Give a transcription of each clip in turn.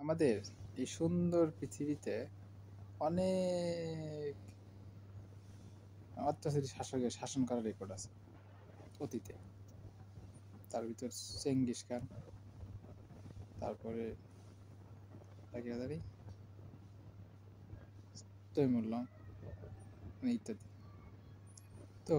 আমাদের এই সুন্দর পৃথিবীতে অনেক অত্যাচারী শাসকের শাসন করার রেকর্ড আছে অতীতে। তার ভিতর চেঙ্গিস খান, তারপরে তাকিয়াদারি, তৈমুল্লং, ইত্যাদি। তো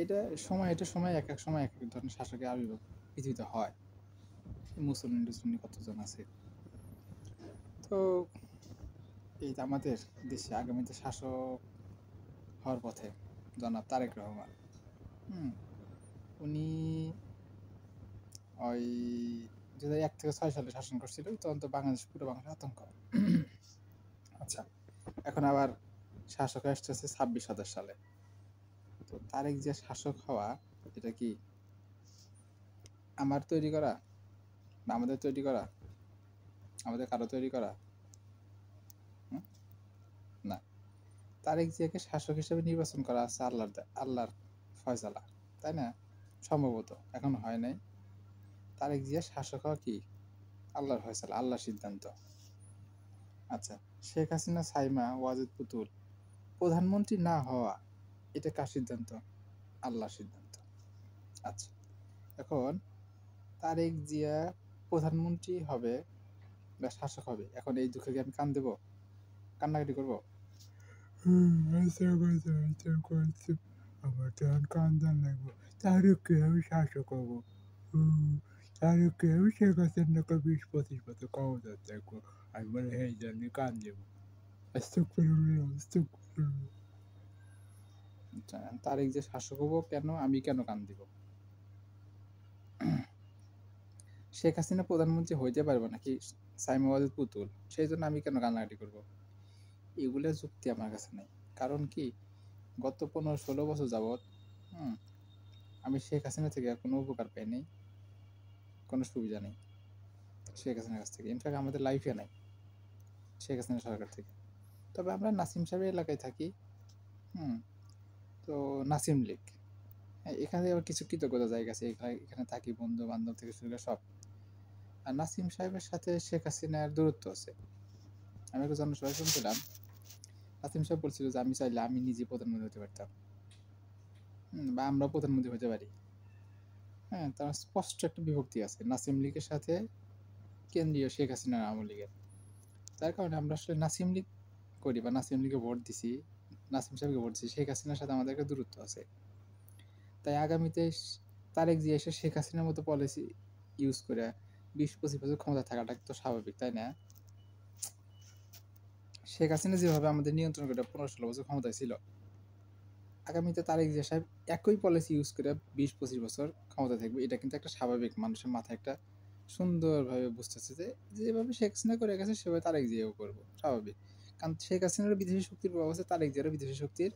এটা সময় এক এক সময় এক এক ধরনের শাসকের আবির্ভাব পৃথিবীতে হয়। মুসলিম টুসলিম কতজন আছে। তো এই যে আমাদের দেশে আগামীতে শাসক হওয়ার পথে জনাব তারেক রহমান, উনি ওই 2001 থেকে 6 সালে শাসন করছিল, তখন তো বাংলাদেশ পুরো বাংলাদেশ আতঙ্ক। আচ্ছা, এখন আবার শাসক আসতেছে 26-27 সালে। তো তারেক যে শাসক হওয়া, এটা কি আমার তৈরি করা বা আমাদের তৈরি করা, আমাদের কারো তৈরি করা? না, তারেক জিয়াকে শাসক হিসেবে নির্বাচন করা আছে আল্লাহর ফয়সালা, তাই না? সম্ভবত এখন হয় নাই। তারেক জিয়া শাসক হওয়া কি আল্লাহর ফয়সালা, আল্লাহর সিদ্ধান্ত। আচ্ছা, শেখ হাসিনা, সাইমা ওয়াজেদ পুতুল প্রধানমন্ত্রী না হওয়া, এটা কার সিদ্ধান্ত? আল্লাহর সিদ্ধান্ত। আচ্ছা, এখন তারেক জিয়া প্রধানমন্ত্রী হবে বা শাসক হবে, এখন এই দুঃখে কি আমি কান দেবো, কান্নাকাটি করবো? আমার তো এখন কান্দান লাগবো। তারকে আমি শাসক হবো। তারকে আমি শেখ হাসিনাকে 20-25 বছর ক্ষমতা থাকবো। আমি বলে এই জন্য কান দেবো। তারেক যে শাসক হবো কেন, আমি কেন কান দিব? শেখ হাসিনা প্রধানমন্ত্রী হইতে পারবে নাকি সাইমা ওয়াজেদ পুতুল, সেই জন্য আমি কেন কান্নাকাটি করবো? এগুলো যুক্তি আমার কাছে নেই। কারণ কি, গত 15-16 বছর যাবৎ আমি শেখ হাসিনা থেকে কোনো উপকার পাই নাই, কোনো সুবিধা নেই শেখ হাসিনার কাছ থেকে। ইনফ্যাক্ট আমাদের লাইফে নাই শেখ হাসিনা সরকার থেকে। তবে আমরা নাসিম সাহেবের এলাকায় থাকি। তো নাসিম লীগ, এখানে আবার কিছু কৃতজ্ঞতা জায়গা আছে, এখানে থাকি, বন্ধু বান্ধব থেকে শুরু করে সব। আর নাসিম সাহেবের সাথে শেখ হাসিনার দূরত্ব আছে। আমি একটা জনসভায় শুনছিলাম, নাসিম সাহেব বলছিল যে আমি চাইলে আমি নিজে প্রধানমন্ত্রী হতে পারতাম, বা আমরা প্রধানমন্ত্রী হতে পারি। তার স্পষ্ট একটা বিভক্তি আছে নাসিম লীগের সাথে কেন্দ্রীয় শেখ হাসিনার আওয়ামী লীগের। তার কারণে আমরা আসলে নাসিম লীগ করি বা নাসিম লীগে ভোট দিছি, নাসিম সাহেবকে ভোট দিছি, শেখ হাসিনার সাথে আমাদের একটা দূরত্ব আছে। তাই আগামীতে তারেক জিয়া এসে শেখ হাসিনার মতো পলিসি ইউজ করে 20-25 বছর ক্ষমতা থাকাটা তো স্বাভাবিক, তাই না? শেখ হাসিনা যেভাবে আমাদের নিয়ন্ত্রণ করে 15-16 বছর ক্ষমতায় ছিল, আগামীতে তারেক জিয়া সাহেব একই পলিসি ইউজ করে 20-25 বছর ক্ষমতা থাকবে, এটা কিন্তু একটা স্বাভাবিক, মানুষের মাথায় একটা সুন্দরভাবে বুঝতেছে যে যেভাবে শেখ হাসিনা করে গেছে সেভাবে তারেক জিয়াও করবো, স্বাভাবিক। কারণ শেখ হাসিনার বিদেশি শক্তির প্রভাব আছে, তারেক জিয়ারও বিদেশি শক্তির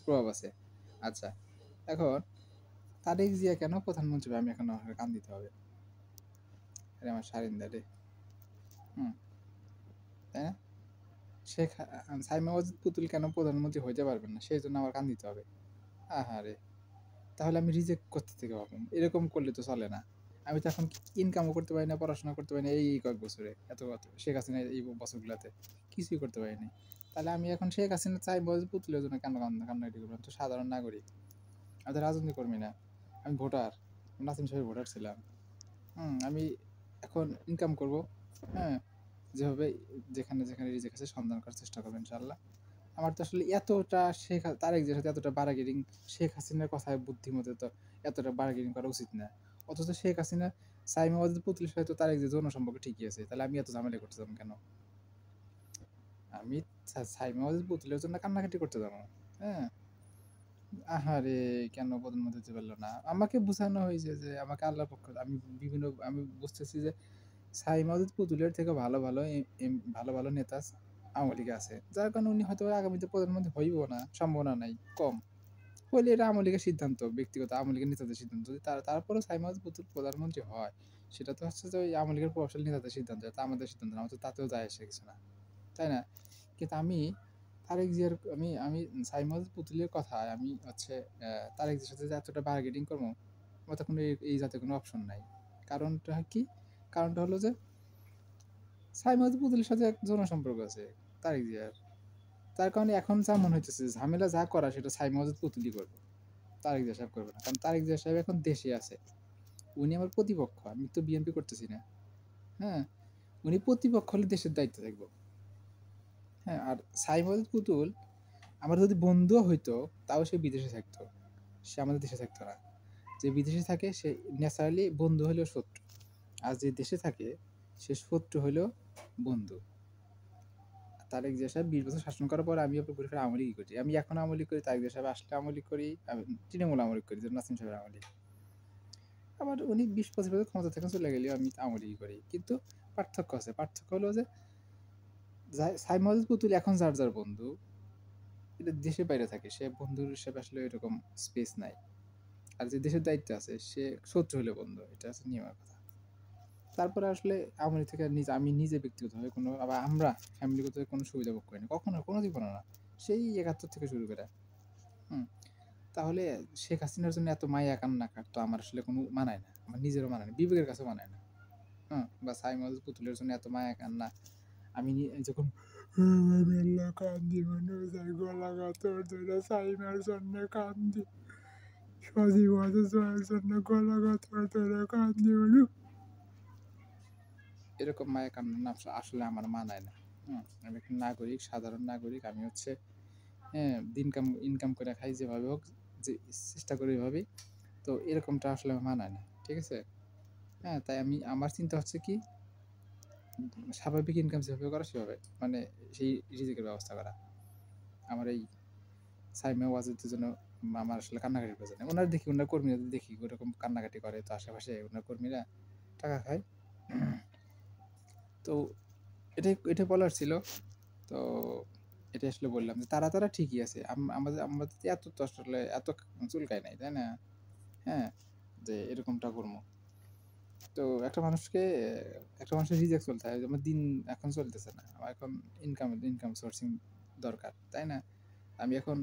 প্রভাব আছে। আচ্ছা, এখন তারেক জিয়া কেন প্রধানমন্ত্রী হবে, আমি এখন আমাকে কান দিতে হবে? আরে আমার সারিন্দা রে, তাই না? সাইমা ওয়াজেদ পুতুল কেন প্রধানমন্ত্রী হইতে পারবেন না, সেই জন্য আমার কান দিতে হবে? আহারে, তাহলে আমি রিজেক্ট করতে থেকে পাবো, এরকম করলে তো চলে না। আমি তো এখন ইনকামও করতে পারি না, পড়াশোনা করতে পারি না, এই কয়েক বছরে, এত শেখ হাসিনা এই বছরগুলোতে কিছুই করতে পারিনি। তাহলে আমি এখন শেখ হাসিনা চাইবো পুতুলের জন্য কেন কান্নাকাটি করবো? আমি তো সাধারণ নাগরিক, আমি তো রাজনীতি কর্মী না, আমি ভোটার, নাসিম সাহেবের ভোটার ছিলাম। আমি এখন ইনকাম করব, হ্যাঁ, যেভাবে যেখানে যেখানে রিজেক্ট আছে সন্ধান করার চেষ্টা করবো ইনশাল্লাহ। আমার তো আসলে এতটা তারেক জিয়ার সাথে এতটা বার্গেনিং, শেখ হাসিনার কথায় বুদ্ধিমতে তো এতটা বার্গেনিং করা উচিত না। অথচ শেখ হাসিনা সাইমা ওয়াজেদ পুতুলের সাথে তো তারেক জিয়ার যৌন সম্পর্ক ঠিকই আছে, তাহলে আমি এত ঝামেলা করতে যাবো কেন? আমি সাইমা ওয়াজেদ পুতুলের জন্য কান্নাকাটি করতে যাবো? হ্যাঁ, আহারে, কেন প্রধানমন্ত্রী হতে পারলো না? আমাকে বোঝানো হয়েছে যে আমাকে আল্লাহর পক্ষ, আমি বুঝতেছি যে সাইমা ওয়াজেদ পুতুলের থেকে ভালো ভালো ভালো ভালো নেতা আওয়ামী লীগে আছে, যার কারণে উনি হয়তো আগামীতে প্রধানমন্ত্রী হইব না, সম্ভাবনা নাই, কম। হইলে এটা আওয়ামী লীগের সিদ্ধান্ত, ব্যক্তিগত আওয়ামী লীগের নেতাদের সিদ্ধান্ত। যদি তারপরেও সাইমা ওয়াজেদ পুতুল প্রধানমন্ত্রী হয়, সেটা তো হচ্ছে যে ওই আওয়ামী লীগের প্রভাবশালী নেতাদের সিদ্ধান্ত, এটা আমাদের সিদ্ধান্ত না, আমাদের তাতেও যায় আসে কিছু না, তাই না? কিন্তু আমি তারেক জিয়ার আমি আমি সাইমা ওয়াজেদ পুতুলের কথায় আমি হচ্ছে তারেক জিয়ার সাথে যে এতটা বার্গেনিং করবো, আমার তো কোনো এই জাতীয় কোনো অপশন নাই। কারণটা কি? কারণটা হলো যে সাইমা ওয়াজেদ পুতুলের সাথে এক যৌন সম্পর্ক আছে তারেক জিয়ার। তার কারণে এখন যা মনে হইতেছে ঝামেলা যা করা সেটা সাইমা ওয়াজেদ পুতুলই করবে। তারেক জিয়া সাহেব করবে না। কারণ তারেক জিয়া সাহেব এখন দেশে আছে। উনি আমার প্রতিপক্ষ। আমি তো বিএনপি করতেছি না। হ্যাঁ? উনি প্রতিপক্ষ হলে দেশের দায়িত্বে থাকবো। হ্যাঁ? আর সাইমা ওয়াজেদ পুতুল আমার যদি বন্ধুও হইতো তাও সে বিদেশে থাকতো। সে আমাদের দেশে থাকতো না। যে বিদেশে থাকে সে ন্যাচারালি বন্ধু হলেও শত্রু। আর যে দেশে থাকে সে শত্রু হলেও বন্ধু। তারেক জিয়া সাহেব ২০ বছর শাসন করার পর আমি আবার ঘুরে ফিরে আওয়ামী লীগই করি। আমি এখন আওয়ামী লীগ করি, তারেক জিয়া সাহেব আসলে আওয়ামী লীগ করি, আমি তৃণমূল আওয়ামী লীগ করি, যেমন নাসিম সাহেবের আওয়ামী লীগ। আবার উনি ২০-২৫ বছর ক্ষমতা থেকে চলে গেলেও আমি আওয়ামী লীগই করি। কিন্তু পার্থক্য আছে। পার্থক্য হলো যে সাইমা ওয়াজেদ পুতুল এখন যার যার বন্ধু, এটা দেশের বাইরে থাকে। সে বন্ধুর হিসেবে আসলে এরকম স্পেস নাই। আর যে দেশের দায়িত্বে আছে সে শত্রু হলে বন্ধু। এটা হচ্ছে নিয়মের কথা। তারপরে আসলে আওয়ামী লীগ থেকে আমি নিজে ব্যক্তিগতভাবে কোনো আবার আমরা ফ্যামিলিগত কোনো সুবিধা ভোগ করিনি। কখনো কোনো জীবনও না। সেই ৭১ থেকে শুরু করে। হুম? তাহলে শেখ হাসিনার জন্য এত মায়া কান্না কাটতো আমার আসলে কোনো মানায় না। আমার নিজেরও মানায় না। বিবেকের কাছেও মানায় না। বা সাইমা ওয়াজেদ পুতুলের জন্য এত মায়া কান্না আমি যখন আমি আল্লাহ কান্দি মনে যায় গলা গাতর ধরে সাইমার জন্য কান্দি সজীব জয়ের জন্য গলা গাতর ধরে কান্দি মনে এরকম মায়া কান্না না আসলে আমার মানায় না। আমি একটা নাগরিক, সাধারণ নাগরিক। আমি হচ্ছে হ্যাঁ, ইনকাম করে খাই যেভাবে হোক, যে চেষ্টা করি এভাবেই। তো এরকমটা আসলে আমার মানায় না। ঠিক আছে? হ্যাঁ, তাই আমার চিন্তা হচ্ছে কি স্বাভাবিক ইনকাম যেভাবে করা সেভাবে। মানে সেই রিজিকের ব্যবস্থা করা। আমার এই সাইমা ওয়াজেদের জন্য আমার আসলে কান্নাকাটির প্রয়োজন নেই। উনার দেখি উনার কর্মীরা দেখি ওরকম কান্নাকাটি করে তো আশেপাশে উনার কর্মীরা টাকা খায়। তো এটাই বলার ছিল। তো এটাই আসলে বললাম যে তারা ঠিকই আছে। আমাদের এত তো আসলে এত চুলকায় নাই, তাই না? হ্যাঁ? যে এরকমটা করবো। তো একটা মানুষের রিজেক্ট চলতে হয়। আমার দিন এখন চলতেছে না। আমার এখন ইনকাম সোর্সিং দরকার, তাই না? আমি এখন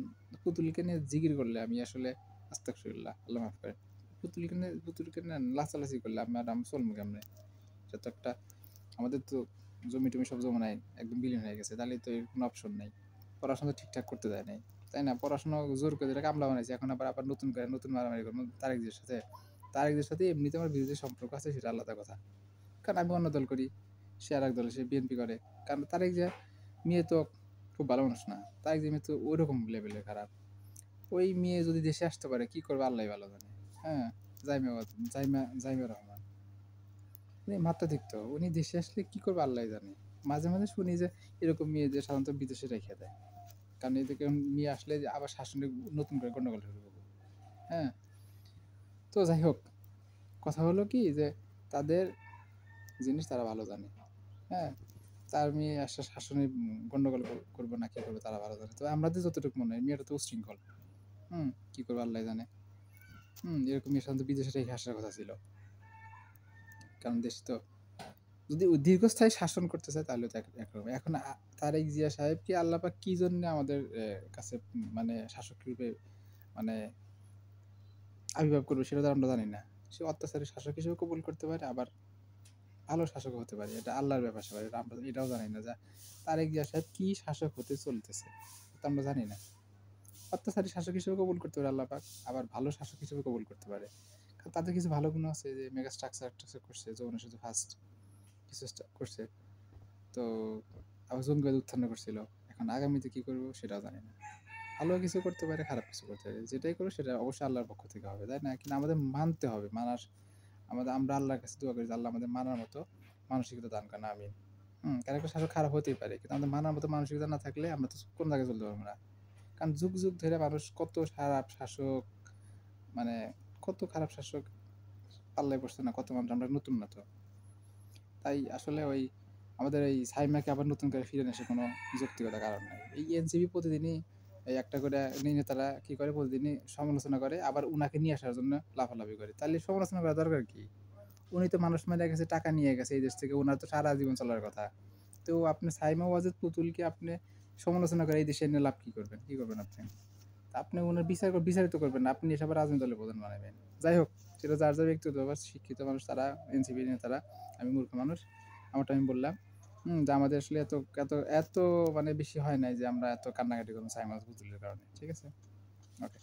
পুতুলকে নিয়ে জিকির করলে আমি আসলে আস্তাগফিরুল্লাহ, আল্লাহ মাফ করেন। পুতুলকে নিয়ে লাচালাচি করলে আমি চলবো কেমনে? এটা তো একটা আমাদের তো জমি-টমি সব জমা নাই। একদম বিলীন হয়ে গেছে। তাহলে তো এর কোনো অপশন নাই। পড়াশোনা ঠিকঠাক করতে দেয় নাই। তাই না? পড়াশোনা জোর করে এটা কামলা বানাইছে। এখন আবার নতুন মারামারি করব তারেক জিয়ার সাথে। তারেক জিয়ার সাথে এমনিতে আমার বিরোধী সম্পর্ক আছে সেটা আলাদা কথা। কারণ আমি অন্য দল করি। সে আরেক দলে, সে বিএনপি করে। কারণ তারেক জিয়া মেয়ে তো খুব ভালো মানুষ না। তারেক জিয়া মেয়ে তো ওইরকম লেভেলের খারাপ। ওই মেয়ে যদি দেশে আসতে পারে কি করবে আল্লাহই ভালো জানে। হ্যাঁ? জাইমা রহমান। উনি মাত্রাতিরিক্ত। উনি দেশে আসলে কি করবে আল্লাহই জানে। মাঝে শুনি যে এরকম মেয়েদের সাধারণত বিদেশে রেখে দেয়। কারণ এদেরকে নিয়ে আসলে যে আবার শাসনে নতুন করে গন্ডগোল শুরু করবে। হ্যাঁ? তো যাই হোক, কথা হলো কি যে তাদের জিনিস তারা ভালো জানে। হ্যাঁ? তার মেয়ে আসলে শাসনে গন্ডগোল করবে না কি করবে তারা ভালো জানে। তবে আমাদের যতটুকু মনে হয় মেয়েটা তো উচ্ছৃঙ্খল। কি করবে আল্লাহই জানে। এরকম মেয়ে সাধারণত বিদেশে রেখে আসার কথা ছিল। কারণ দেশে তো যদি দীর্ঘস্থায়ী শাসন করতে চায় তাহলে তো একরকম। এখন তারেক জিয়া সাহেবকে আল্লাহ পাক কি জন্য আমাদের কাছে মানে শাসক রূপে মানে আবির্ভাব করবে সেটা তো আমরা জানি না। সে অত্যাচারী শাসক হিসেবে কবুল করতে পারে, আবার ভালো শাসকও হতে পারে। এটা আল্লাহর ব্যাপার-স্যাপার। এটা আমরা এটাও জানি না যে তারেক জিয়া সাহেব কি শাসক হতে চলতেছে। এটা আমরা জানি না। অত্যাচারী শাসক হিসেবে কবুল করতে পারে আল্লাহ পাক, আবার ভালো শাসক হিসেবে কবুল করতে পারে। কারণ তাদের কিছু ভালো গুণ আছে যে মেগা স্ট্রাকচার করছে, যৌবনের সাথে ফার্স্ট কিছু করছে। তো আবার জঙ্গিবাদ উত্থান করছিল। এখন আগামীতে কি করব সেটাও জানি না। ভালো কিছু করতে পারে, খারাপ কিছু করতে পারে। যেটাই করো সেটা অবশ্যই আল্লাহর পক্ষ থেকে হবে, তাই না? কিন্তু আমাদের মানতে হবে। আমরা আল্লাহর কাছে দোয়া করি যে আল্লাহ আমাদের মানার মতো মানসিকতা দান করেন, আমিন। কারণ একটা শাসক খারাপ হতেই পারে। কিন্তু আমাদের মানার মতো মানসিকতা না থাকলে আমরা তো কোন জায়গায় চলতে পারবো না। কারণ যুগ ধরে মানুষ কত খারাপ শাসক মানে কত খারাপ শাসক পাল্লায় পড়ছে না, কত মানুষ আমরা নতুন না তো। তাই আসলে আমাদের এই সাইমাকে আবার নতুন করে ফিরে আসার কোনো যৌক্তিকতা কারণ নাই। এই এনসিপি প্রতিদিনই এই একটা করে নেতারা কি করে প্রতিদিনই সমালোচনা করে, আবার উনাকে নিয়ে আসার জন্য লাফালাফি করে। তাহলে সমালোচনা করার দরকার কি? উনি তো মানুষ মেরে গেছে, টাকা নিয়ে গেছে এই দেশ থেকে। উনার তো সারা জীবন চলার কথা। তো আপনি সাইমা ওয়াজেদ পুতুলকে আপনি সমালোচনা করে এই দেশে এনে লাভ কি করবেন? কি করবেন আপনি? আপনি উনার বিচারিত করবেন না। আপনি এসে আবার রাজনৈতিক দলের প্রধান বানাবেন। যাই হোক, সেটা যার যার ব্যক্তিগত ব্যাপার। শিক্ষিত মানুষ তারা, এনসিপি নেতারা, আমি মূর্খ মানুষ, আমারটা আমি বললাম। যে আমাদের আসলে এত এত এত মানে বেশি হয় নাই যে আমরা এত কান্নাকাটি করবো সাইমন পুতুলের কারণে। ঠিক আছে? ওকে।